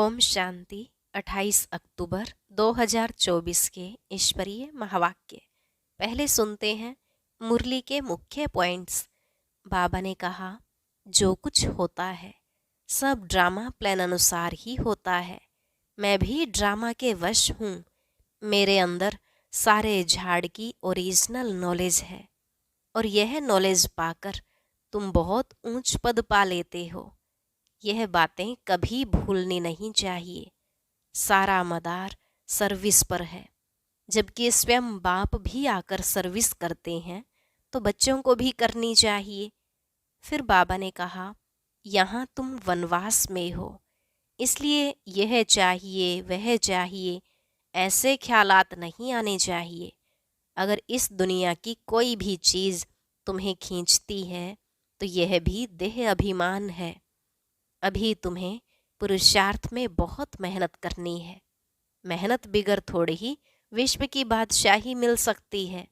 ओम शांति। 28 अक्टूबर 2024 के ईश्वरीय महावाक्य। पहले सुनते हैं मुरली के मुख्य पॉइंट्स। बाबा ने कहा, जो कुछ होता है सब ड्रामा प्लान अनुसार ही होता है। मैं भी ड्रामा के वश हूँ। मेरे अंदर सारे झाड़ की ओरिजिनल नॉलेज है और यह नॉलेज पाकर तुम बहुत ऊंच पद पा लेते हो। यह बातें कभी भूलनी नहीं चाहिए। सारा मदार सर्विस पर है। जबकि स्वयं बाप भी आकर सर्विस करते हैं तो बच्चों को भी करनी चाहिए। फिर बाबा ने कहा, यहाँ तुम वनवास में हो, इसलिए यह चाहिए वह चाहिए ऐसे ख्यालात नहीं आने चाहिए। अगर इस दुनिया की कोई भी चीज़ तुम्हें खींचती है तो यह भी देह अभिमान है। अभी तुम्हें पुरुषार्थ में बहुत मेहनत करनी है। मेहनत बिगर थोड़ी ही विश्व की बादशाही मिल सकती है।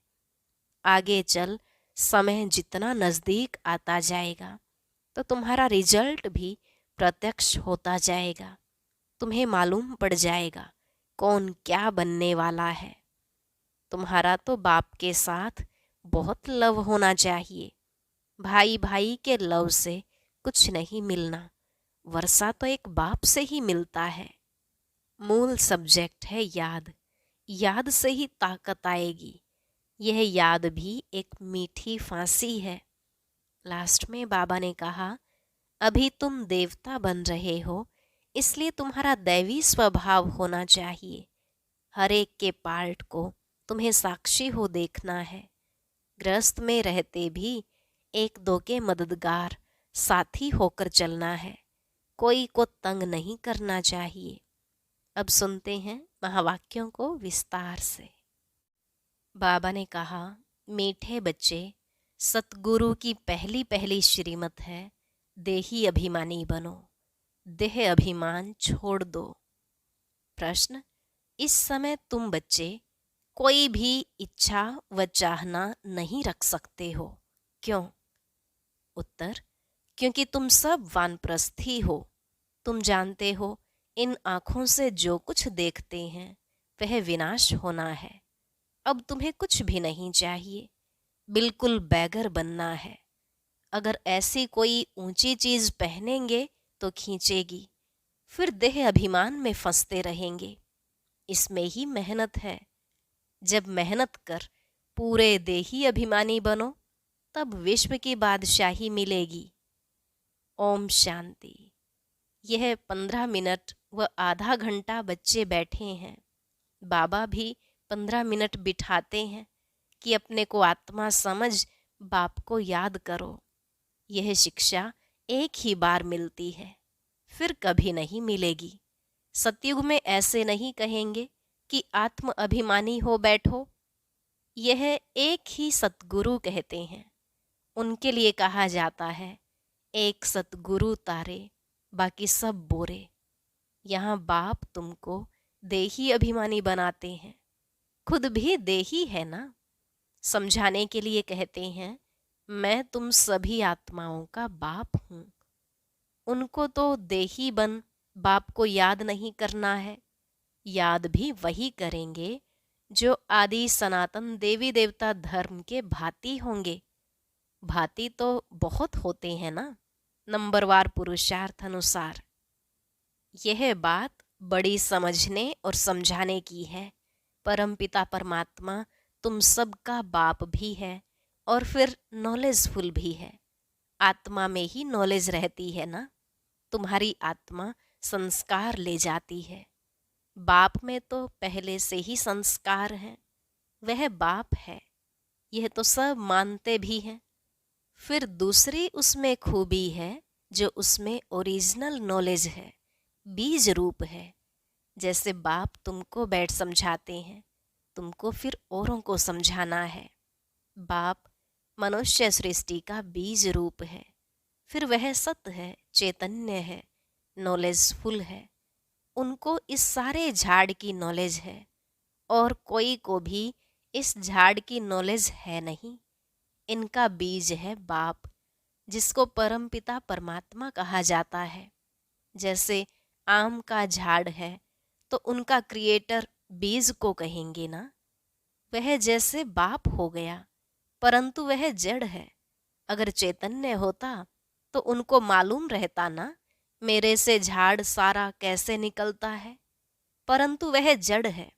आगे चल समय जितना नज़दीक आता जाएगा तो तुम्हारा रिजल्ट भी प्रत्यक्ष होता जाएगा। तुम्हें मालूम पड़ जाएगा कौन क्या बनने वाला है। तुम्हारा तो बाप के साथ बहुत लव होना चाहिए। भाई भाई के लव से कुछ नहीं मिलना, वर्षा तो एक बाप से ही मिलता है। मूल सब्जेक्ट है याद। याद से ही ताकत आएगी। यह याद भी एक मीठी फांसी है। लास्ट में बाबा ने कहा, अभी तुम देवता बन रहे हो, इसलिए तुम्हारा दैवी स्वभाव होना चाहिए। हर एक के पार्ट को तुम्हें साक्षी हो देखना है। गृहस्थ में रहते भी एक दो के मददगार साथी होकर चलना है। कोई को तंग नहीं करना चाहिए। अब सुनते हैं महावाक्यों को विस्तार से। बाबा ने कहा, मीठे बच्चे, सतगुरु की पहली पहली श्रीमत है, देही अभिमानी बनो, देह अभिमान छोड़ दो। प्रश्न, इस समय तुम बच्चे कोई भी इच्छा व चाहना नहीं रख सकते हो। क्यों? उत्तर, क्योंकि तुम सब वानप्रस्थ ही हो। तुम जानते हो इन आँखों से जो कुछ देखते हैं वह विनाश होना है। अब तुम्हें कुछ भी नहीं चाहिए, बिल्कुल बैगर बनना है। अगर ऐसी कोई ऊंची चीज पहनेंगे तो खींचेगी, फिर देह अभिमान में फंसते रहेंगे। इसमें ही मेहनत है। जब मेहनत कर पूरे देही अभिमानी बनो तब विश्व की बादशाही मिलेगी। ओम शांति। यह 15 मिनट व आधा घंटा बच्चे बैठे हैं। बाबा भी 15 मिनट बिठाते हैं कि अपने को आत्मा समझ बाप को याद करो। यह शिक्षा एक ही बार मिलती है, फिर कभी नहीं मिलेगी। सतयुग में ऐसे नहीं कहेंगे कि आत्म अभिमानी हो बैठो। यह एक ही सतगुरु कहते हैं। उनके लिए कहा जाता है, एक सतगुरु तारे बाकी सब बोरे। यहाँ बाप तुमको देही अभिमानी बनाते हैं। खुद भी देही है ना। समझाने के लिए कहते हैं, मैं तुम सभी आत्माओं का बाप हूँ। उनको तो देही बन बाप को याद नहीं करना है। याद भी वही करेंगे जो आदि सनातन देवी देवता धर्म के भांति होंगे। भांति तो बहुत होते हैं ना, नंबरवार पुरुषार्थ अनुसार। यह बात बड़ी समझने और समझाने की है। परमपिता परमात्मा तुम सबका बाप भी है और फिर नॉलेजफुल भी है। आत्मा में ही नॉलेज रहती है ना। तुम्हारी आत्मा संस्कार ले जाती है। बाप में तो पहले से ही संस्कार हैं। वह बाप है, यह तो सब मानते भी हैं। फिर दूसरी उसमें खूबी है जो उसमें ओरिजिनल नॉलेज है, बीज रूप है। जैसे बाप तुमको बैठ समझाते हैं, तुमको फिर औरों को समझाना है। बाप मनुष्य सृष्टि का बीज रूप है। फिर वह सत्य है, चैतन्य है, नॉलेजफुल है। उनको इस सारे झाड़ की नॉलेज है और कोई को भी इस झाड़ की नॉलेज है नहीं। इनका बीज है बाप, जिसको परमपिता परमात्मा कहा जाता है। जैसे आम का झाड़ है तो उनका क्रिएटर बीज को कहेंगे ना। वह जैसे बाप हो गया, परंतु वह जड़ है। अगर चैतन्य होता तो उनको मालूम रहता ना, मेरे से झाड़ सारा कैसे निकलता है। परंतु वह जड़ है,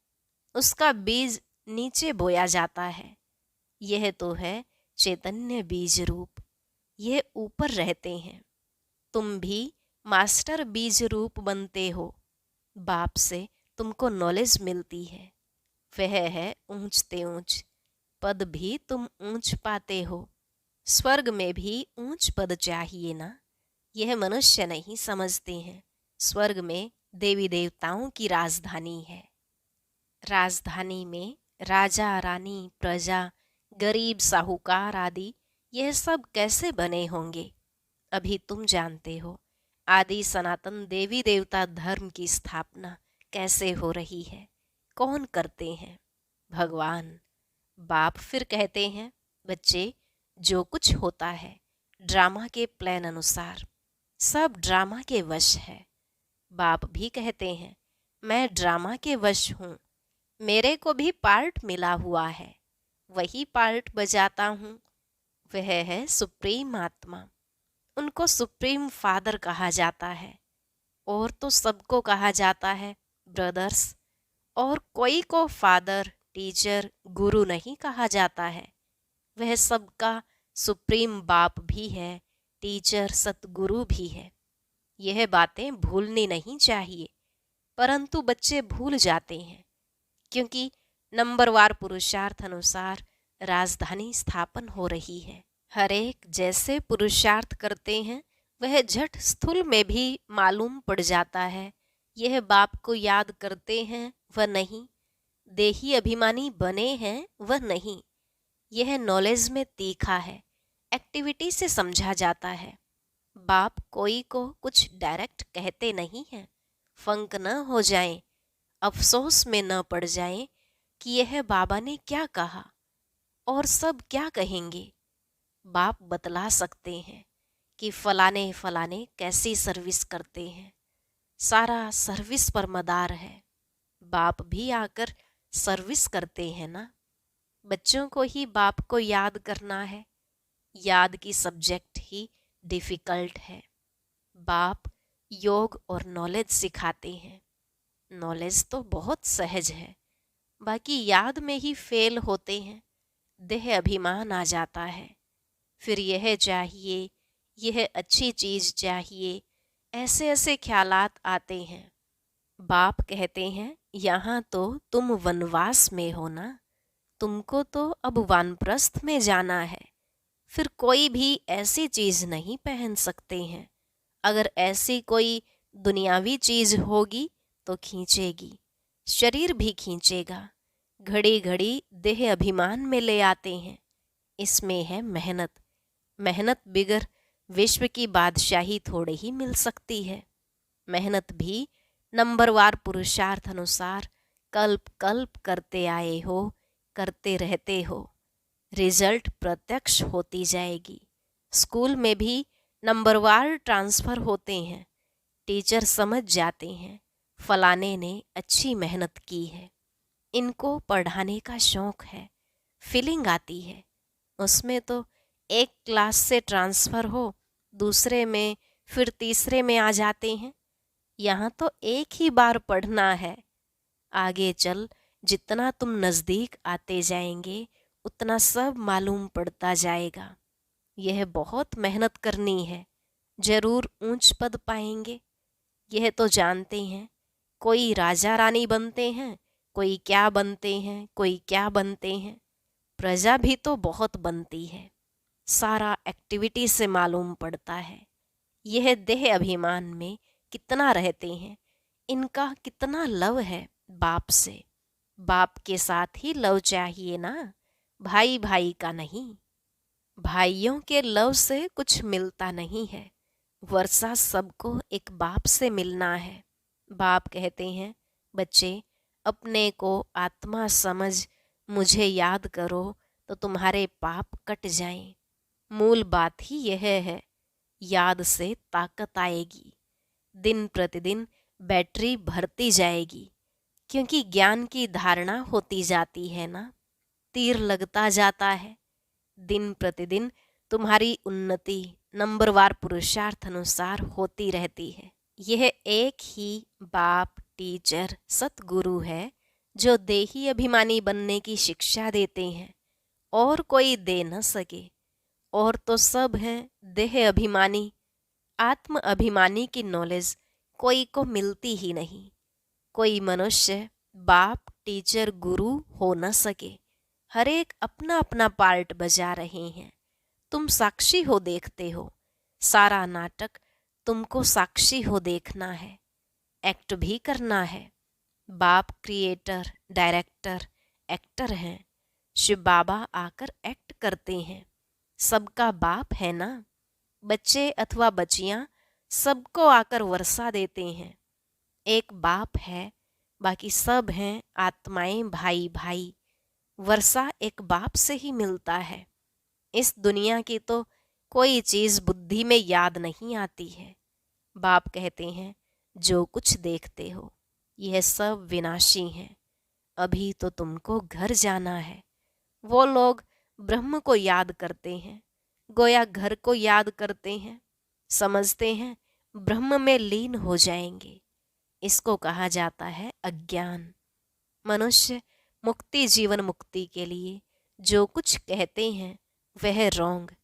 उसका बीज नीचे बोया जाता है। यह तो है चैतन्य बीज रूप, यह ऊपर रहते हैं। तुम भी मास्टर बीज रूप बनते हो। बाप से तुमको नॉलेज मिलती है, वह है ऊंचते ऊंच। पद भी तुम ऊंच पाते हो। स्वर्ग में भी ऊंच पद चाहिए ना, यह मनुष्य नहीं समझते हैं। स्वर्ग में देवी देवताओं की राजधानी है। राजधानी में राजा रानी प्रजा गरीब साहूकार आदि यह सब कैसे बने होंगे, अभी तुम जानते हो। आदि सनातन देवी देवता धर्म की स्थापना कैसे हो रही है, कौन करते हैं? भगवान। बाप फिर कहते हैं, बच्चे जो कुछ होता है ड्रामा के प्लान अनुसार, सब ड्रामा के वश है। बाप भी कहते हैं, मैं ड्रामा के वश हूँ, मेरे को भी पार्ट मिला हुआ है, वही पार्ट बजाता हूँ। वह है सुप्रीम आत्मा, उनको सुप्रीम फादर कहा जाता है। और तो सबको कहा जाता है ब्रदर्स, और कोई को फादर टीचर गुरु नहीं कहा जाता है। वह सबका सुप्रीम बाप भी है, टीचर सतगुरु भी है। यह बातें भूलनी नहीं चाहिए, परंतु बच्चे भूल जाते हैं, क्योंकि नंबरवार पुरुषार्थ अनुसार राजधानी स्थापन हो रही है। हर एक जैसे पुरुषार्थ करते हैं वह झट स्थूल में भी मालूम पड़ जाता है। यह बाप को याद करते हैं वह नहीं, देही अभिमानी बने हैं वह नहीं। यह नॉलेज में तीखा है, एक्टिविटी से समझा जाता है। बाप कोई को कुछ डायरेक्ट कहते नहीं हैं, फंक न हो जाएं, अफसोस में न पड़ जाएं कि यह बाबा ने क्या कहा और सब क्या कहेंगे। बाप बतला सकते हैं कि फलाने फलाने कैसी सर्विस करते हैं, सारा सर्विस पर मदार है। बाप भी आकर सर्विस करते हैं ना। बच्चों को ही बाप को याद करना है, याद की सब्जेक्ट ही डिफिकल्ट है। बाप योग और नॉलेज सिखाते हैं। नॉलेज तो बहुत सहज है, बाकी याद में ही फेल होते हैं। देह अभिमान आ जाता है, फिर यह चाहिए, यह अच्छी चीज चाहिए, ऐसे ऐसे ख्यालात आते हैं। बाप कहते हैं, यहाँ तो तुम वनवास में हो ना, तुमको तो अब वानप्रस्थ में जाना है। फिर कोई भी ऐसी चीज नहीं पहन सकते हैं। अगर ऐसी कोई दुनियावी चीज होगी तो खींचेगी, शरीर भी खींचेगा। घड़ी घड़ी देह अभिमान में ले आते हैं। इसमें है मेहनत। मेहनत बिगर विश्व की बादशाही थोड़े ही मिल सकती है। मेहनत भी नंबरवार पुरुषार्थ अनुसार कल्प कल्प करते आए हो, करते रहते हो, रिजल्ट प्रत्यक्ष होती जाएगी। स्कूल में भी नंबरवार ट्रांसफर होते हैं। टीचर समझ जाते हैं फलाने ने अच्छी मेहनत की है, इनको पढ़ाने का शौक है, फीलिंग आती है। उसमें तो एक क्लास से ट्रांसफ़र हो, दूसरे में, फिर तीसरे में आ जाते हैं। यहाँ तो एक ही बार पढ़ना है। आगे चल जितना तुम नज़दीक आते जाएंगे उतना सब मालूम पड़ता जाएगा। यह बहुत मेहनत करनी है, जरूर ऊंच पद पाएंगे। यह तो जानते हैं, कोई राजा रानी बनते हैं, कोई क्या बनते हैं, कोई क्या बनते हैं। प्रजा भी तो बहुत बनती है, सारा एक्टिविटी से मालूम पड़ता है। यह देह अभिमान में कितना रहते हैं, इनका कितना लव है बाप से। बाप के साथ ही लव चाहिए ना, भाई भाई का नहीं। भाइयों के लव से कुछ मिलता नहीं है, वर्षा सबको एक बाप से मिलना है। बाप कहते हैं, बच्चे अपने को आत्मा समझ मुझे याद करो तो तुम्हारे पाप कट जाएं। मूल बात ही यह है, याद से ताकत आएगी। दिन प्रतिदिन बैटरी भरती जाएगी, क्योंकि ज्ञान की धारणा होती जाती है ना, तीर लगता जाता है। दिन प्रतिदिन तुम्हारी उन्नति नंबरवार पुरुषार्थ अनुसार होती रहती है। यह एक ही बाप, टीचर, सतगुरु है जो देही अभिमानी बनने की शिक्षा देते हैं, और कोई दे न सके। और तो सब हैं देह अभिमानी। आत्म अभिमानी की नॉलेज कोई को मिलती ही नहीं। कोई मनुष्य बाप, टीचर, गुरु हो न सके। हर एक अपना अपना पार्ट बजा रहे हैं। तुम साक्षी हो, देखते हो। सारा नाटक तुमको साक्षी हो देखना है, एक्ट भी करना है। बाप क्रिएटर, डायरेक्टर, एक्टर हैं। शिव बाबा आकर एक्ट करते हैं। सबका बाप है ना। बच्चे अथवा बच्चियां सबको आकर वर्षा देते हैं। एक बाप है, बाकी सब हैं आत्माएं, भाई भाई। वर्षा एक बाप से ही मिलता है। इस दुनिया की तो कोई चीज बुद्धि में याद नहीं आती है। बाप कहते हैं, जो कुछ देखते हो यह सब विनाशी है। अभी तो तुमको घर जाना है। वो लोग ब्रह्म को याद करते हैं, गोया घर को याद करते हैं। समझते हैं ब्रह्म में लीन हो जाएंगे। इसको कहा जाता है अज्ञान। मनुष्य मुक्ति, जीवन मुक्ति के लिए जो कुछ कहते हैं वह रॉन्ग।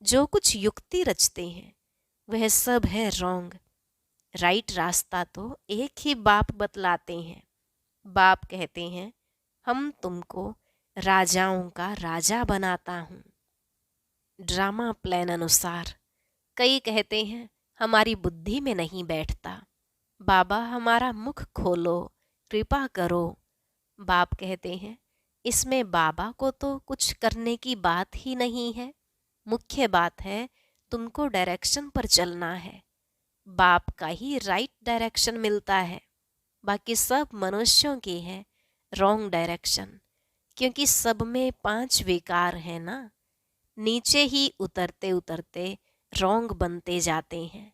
जो कुछ युक्ति रचते हैं वह सब है रॉन्ग। राइट रास्ता तो एक ही बाप बतलाते हैं। बाप कहते हैं, हम तुमको राजाओं का राजा बनाता हूँ। ड्रामा प्लान अनुसार। कई कहते हैं हमारी बुद्धि में नहीं बैठता। बाबा हमारा मुख खोलो, कृपा करो। बाप कहते हैं, इसमें बाबा को तो कुछ करने की बात ही नहीं है। मुख्य बात है तुमको डायरेक्शन पर चलना है। बाप का ही राइट डायरेक्शन मिलता है। बाकी सब मनुष्यों के हैं रॉन्ग डायरेक्शन, क्योंकि सब में 5 विकार है ना। नीचे ही उतरते उतरते रॉन्ग बनते जाते हैं।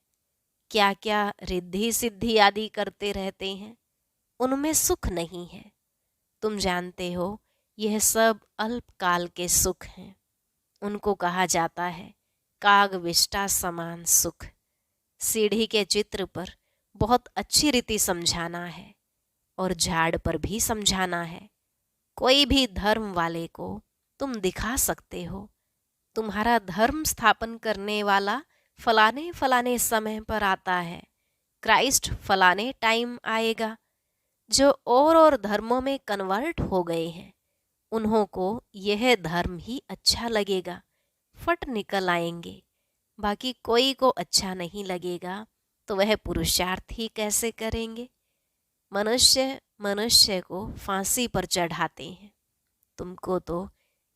क्या क्या रिद्धि सिद्धि आदि करते रहते हैं, उनमें सुख नहीं है। तुम जानते हो यह सब अल्पकाल के सुख हैं। उनको कहा जाता है काग विष्टा समान सुख। सीढ़ी के चित्र पर बहुत अच्छी रीति समझाना है, और झाड़ पर भी समझाना है। कोई भी धर्म वाले को तुम दिखा सकते हो, तुम्हारा धर्म स्थापन करने वाला फलाने फलाने समय पर आता है, क्राइस्ट फलाने टाइम आएगा। जो और धर्मों में कन्वर्ट हो गए हैं उन्हों को यह धर्म ही अच्छा लगेगा, फट निकल आएंगे। बाकी कोई को अच्छा नहीं लगेगा तो वह पुरुषार्थ ही कैसे करेंगे। मनुष्य मनुष्य को फांसी पर चढ़ाते हैं। तुमको तो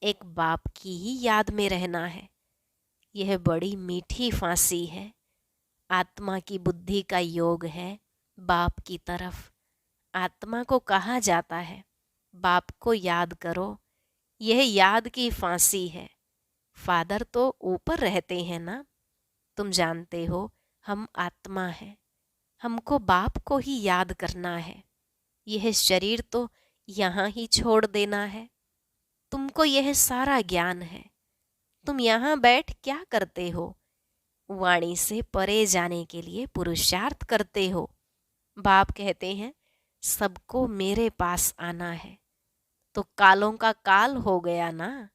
एक बाप की ही याद में रहना है। यह बड़ी मीठी फांसी है। आत्मा की बुद्धि का योग है बाप की तरफ। आत्मा को कहा जाता है बाप को याद करो, यह याद की फांसी है। फादर तो ऊपर रहते हैं ना। तुम जानते हो हम आत्मा हैं, हमको बाप को ही याद करना है। यह शरीर तो यहाँ ही छोड़ देना है। तुमको यह सारा ज्ञान है। तुम यहाँ बैठ क्या करते हो? वाणी से परे जाने के लिए पुरुषार्थ करते हो। बाप कहते हैं सबको मेरे पास आना है। तो कालों का काल हो गया ना।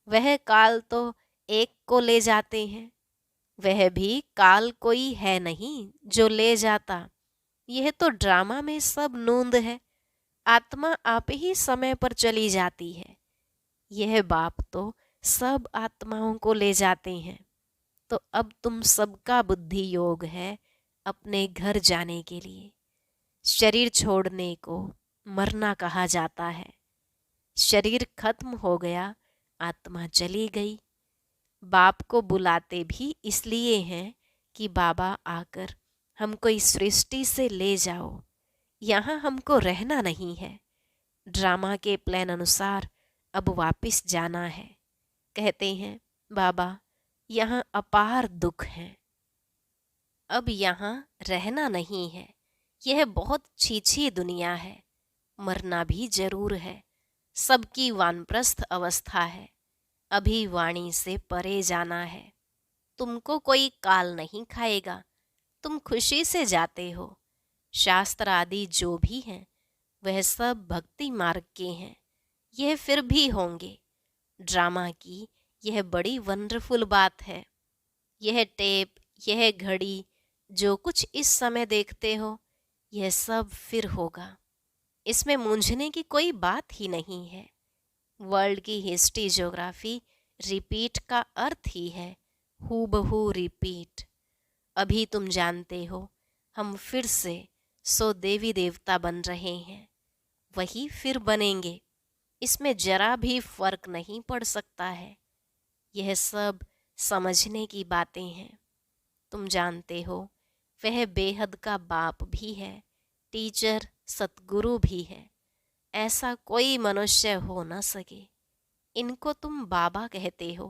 वह काल तो एक को ले जाते हैं, वह भी काल कोई है नहीं जो ले जाता। यह तो ड्रामा में सब नूंद है। आत्मा आप ही समय पर चली जाती है। यह बाप तो सब आत्माओं को ले जाते हैं। तो अब तुम सबका बुद्धि योग है अपने घर जाने के लिए। शरीर छोड़ने को मरना कहा जाता है। शरीर खत्म हो गया, आत्मा चली गई। बाप को बुलाते भी इसलिए हैं कि बाबा आकर हमको इस सृष्टि से ले जाओ। यहाँ हमको रहना नहीं है। ड्रामा के प्लान अनुसार अब वापस जाना है। कहते हैं बाबा यहाँ अपार दुख है, अब यहाँ रहना नहीं है, यह बहुत छीछी दुनिया है, मरना भी जरूर है, सबकी वानप्रस्थ अवस्था है, अभी वाणी से परे जाना है। तुमको कोई काल नहीं खाएगा, तुम खुशी से जाते हो। शास्त्र आदि जो भी हैं वह सब भक्ति मार्ग के हैं, यह फिर भी होंगे। ड्रामा की यह बड़ी वंडरफुल बात है। यह टेप, यह घड़ी, जो कुछ इस समय देखते हो, यह सब फिर होगा। इसमें मूंझने की कोई बात ही नहीं है। वर्ल्ड की हिस्ट्री ज्योग्राफी रिपीट का अर्थ ही है, हूबहू रिपीट। अभी तुम जानते हो हम फिर से 100 देवी देवता बन रहे हैं, वही फिर बनेंगे। इसमें जरा भी फर्क नहीं पड़ सकता है। यह सब समझने की बातें हैं। तुम जानते हो वह बेहद का बाप भी है, टीचर सतगुरु भी है। ऐसा कोई मनुष्य हो न सके। इनको तुम बाबा कहते हो,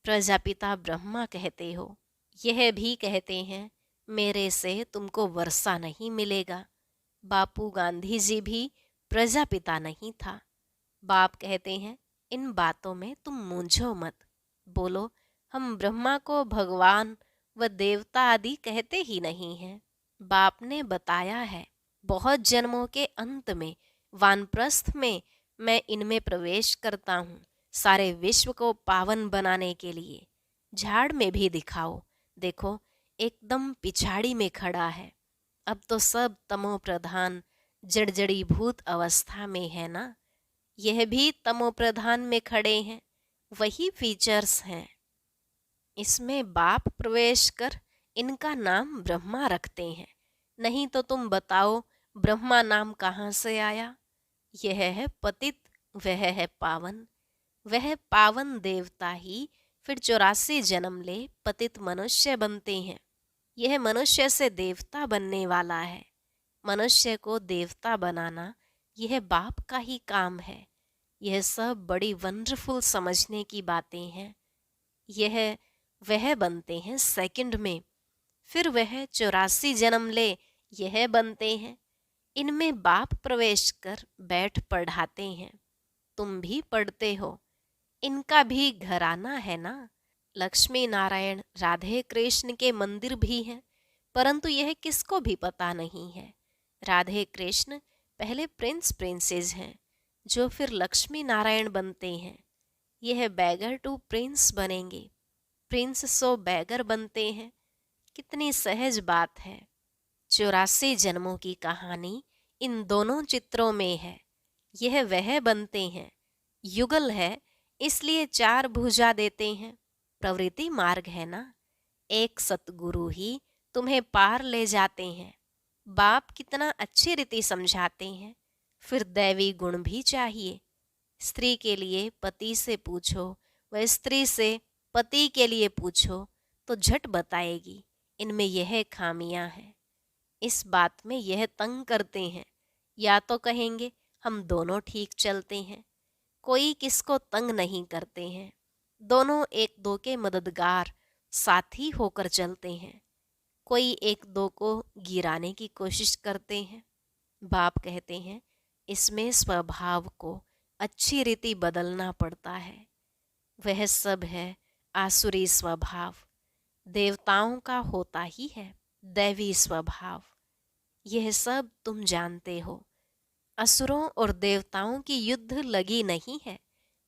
प्रजापिता ब्रह्मा कहते हो। यह भी कहते हैं मेरे से तुमको वर्षा नहीं मिलेगा। बापू गांधी जी भी प्रजापिता नहीं था। बाप कहते हैं इन बातों में तुम मूंझो मत। बोलो हम ब्रह्मा को भगवान व देवता आदि कहते ही नहीं हैं। बाप ने बताया है बहुत जन्मों के अंत में वानप्रस्थ में मैं इनमें प्रवेश करता हूँ, सारे विश्व को पावन बनाने के लिए। झाड़ में भी दिखाओ, देखो एकदम पिछाड़ी में खड़ा है। अब तो सब तमो प्रधान जड़जड़ीभूत अवस्था में है ना। यह भी तमो प्रधान में खड़े हैं, वही फीचर्स हैं। इसमें बाप प्रवेश कर इनका नाम ब्रह्मा रखते हैं। नहीं तो तुम बताओ ब्रह्मा नाम कहाँ से आया। यह है पतित, वह है पावन। वह पावन देवता ही फिर 84 जन्म ले पतित मनुष्य बनते हैं। यह मनुष्य से देवता बनने वाला है। मनुष्य को देवता बनाना यह बाप का ही काम है। यह सब बड़ी वंडरफुल समझने की बातें हैं। यह वह बनते हैं सेकंड में, फिर वह 84 जन्म ले यह बनते हैं। इनमें बाप प्रवेश कर बैठ पढ़ाते हैं। तुम भी पढ़ते हो। इनका भी घराना है ना। लक्ष्मी नारायण राधे कृष्ण के मंदिर भी हैं, परंतु यह किसको भी पता नहीं है। राधे कृष्ण पहले प्रिंस प्रिंसेस हैं, जो फिर लक्ष्मी नारायण बनते हैं। यह बैगर टू प्रिंस बनेंगे, प्रिंस सो बैगर बनते हैं। कितनी सहज बात है। 84 जन्मों की कहानी इन दोनों चित्रों में है। यह वह बनते हैं। युगल है इसलिए 4 भुजा देते हैं। प्रवृत्ति मार्ग है ना। एक सतगुरु ही तुम्हें पार ले जाते हैं। बाप कितना अच्छी रीति समझाते हैं। फिर दैवी गुण भी चाहिए। स्त्री के लिए पति से पूछो व स्त्री से पति के लिए पूछो तो झट बताएगी इनमें यह खामियां हैं। इस बात में यह तंग करते हैं। या तो कहेंगे हम दोनों ठीक चलते हैं। कोई किसको तंग नहीं करते हैं। दोनों एक दो के मददगार साथी होकर चलते हैं। कोई एक दो को गिराने की कोशिश करते हैं। बाप कहते हैं इसमें स्वभाव को अच्छी रीति बदलना पड़ता है। वह सब है आसुरी स्वभाव। देवताओं का होता ही है दैवी स्वभाव। यह सब तुम जानते हो। असुरों और देवताओं की युद्ध लगी नहीं है।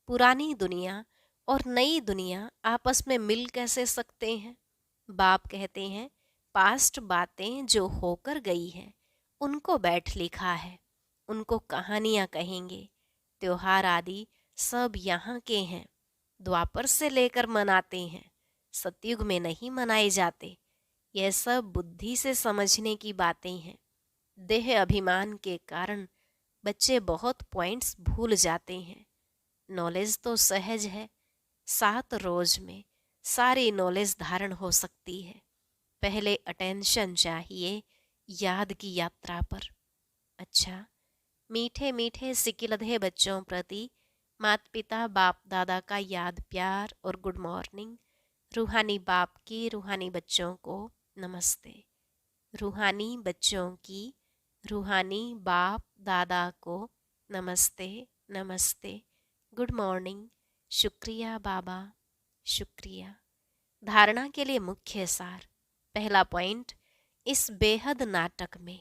पुरानी दुनिया और नई दुनिया आपस में मिल कैसे सकते हैं। बाप कहते हैं पास्ट बातें जो होकर गई हैं उनको बैठ लिखा है, उनको कहानियां कहेंगे। त्योहार आदि सब यहाँ के हैं। द्वापर से लेकर मनाते हैं, सतयुग में नहीं मनाए जाते। यह सब बुद्धि से समझने की बातें हैं। देह अभिमान के कारण बच्चे बहुत पॉइंट्स भूल जाते हैं। नॉलेज तो सहज है, 7 रोज में सारी नॉलेज धारण हो सकती है। पहले अटेंशन चाहिए याद की यात्रा पर। अच्छा, मीठे मीठे सिकिलधे बच्चों प्रति माता पिता बाप दादा का याद प्यार और गुड मॉर्निंग। रूहानी बाप की रूहानी बच्चों को नमस्ते। रूहानी बच्चों की रूहानी बाप दादा को नमस्ते नमस्ते, गुड मॉर्निंग, शुक्रिया बाबा, शुक्रिया। धारणा के लिए मुख्य सार। पहला पॉइंट, इस बेहद नाटक में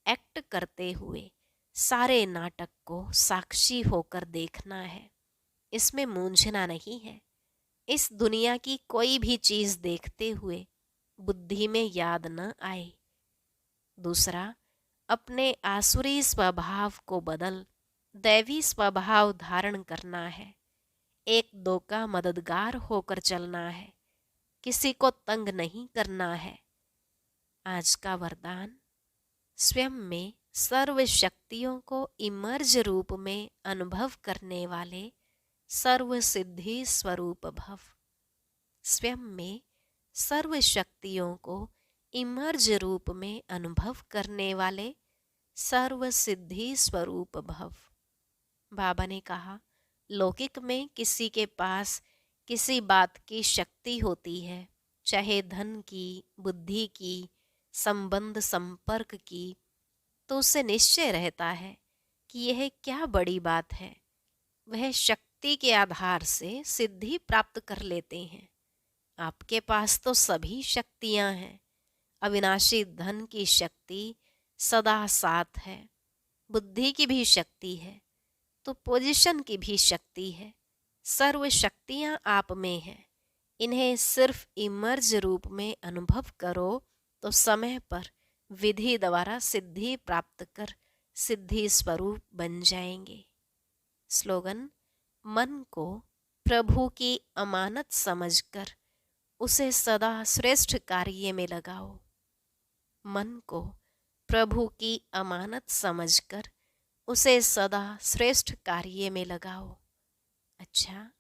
एक्ट करते हुए सारे नाटक को साक्षी होकर देखना है, इसमें मूंझना नहीं है। इस दुनिया की कोई भी चीज देखते हुए बुद्धि में याद न आए। दूसरा, अपने आसुरी स्वभाव को बदल दैवी स्वभाव धारण करना है। एक दो का मददगार होकर चलना है, किसी को तंग नहीं करना है। आज का वरदान, स्वयं में सर्व शक्तियों को इमर्ज रूप में अनुभव करने वाले सर्व सिद्धि स्वरूप भव। स्वयं में सर्व शक्तियों को इमर्ज रूप में अनुभव करने वाले सर्व सिद्धि स्वरूप भव। बाबा ने कहा, लौकिक में किसी के पास किसी बात की शक्ति होती है, चाहे धन की, बुद्धि की, संबंध संपर्क की, तो उसे निश्चय रहता है कि यह क्या बड़ी बात है। वह शक्ति के आधार से सिद्धि प्राप्त कर लेते हैं। आपके पास तो सभी शक्तियां हैं। अविनाशी धन की शक्ति सदा साथ है, बुद्धि की भी शक्ति है, तो पोजीशन की भी शक्ति है। सर्व शक्तियां आप में हैं। इन्हें सिर्फ इमर्ज रूप में अनुभव करो तो समय पर विधि द्वारा सिद्धि प्राप्त कर सिद्धि स्वरूप बन जाएंगे। स्लोगन, मन को प्रभु की अमानत समझकर उसे सदा श्रेष्ठ कार्य में लगाओ। मन को प्रभु की अमानत समझकर उसे सदा श्रेष्ठ कार्य में लगाओ। अच्छा,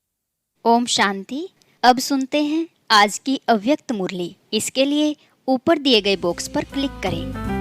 ओम शांति। अब सुनते हैं आज की अव्यक्त मुरली। इसके लिए ऊपर दिए गए बॉक्स पर क्लिक करें।